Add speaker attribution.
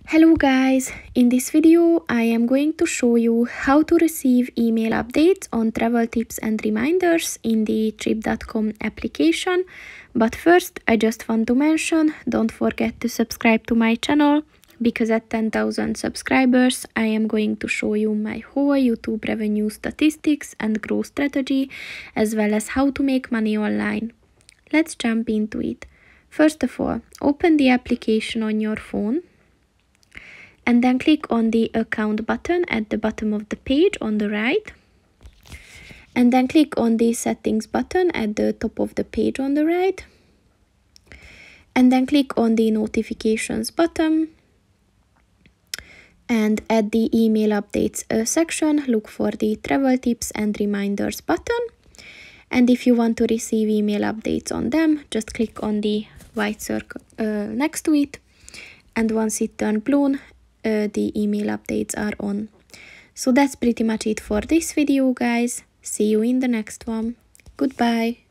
Speaker 1: Hello guys, in this video I am going to show you how to receive email updates on travel tips and reminders in the Trip.com application. But first I just want to mention, don't forget to subscribe to my channel, because at 10,000 subscribers I am going to show you my whole YouTube revenue statistics and growth strategy, as well as how to make money online. Let's jump into it. First of all, open the application on your phone and then click on the account button at the bottom of the page on the right, and then click on the settings button at the top of the page on the right, and then click on the notifications button, and at the email updates section look for the travel tips and reminders button, and if you want to receive email updates on them, just click on the white circle next to it, and once it turns blue, the email updates are on. So that's pretty much it for this video, guys. See you in the next one. Goodbye.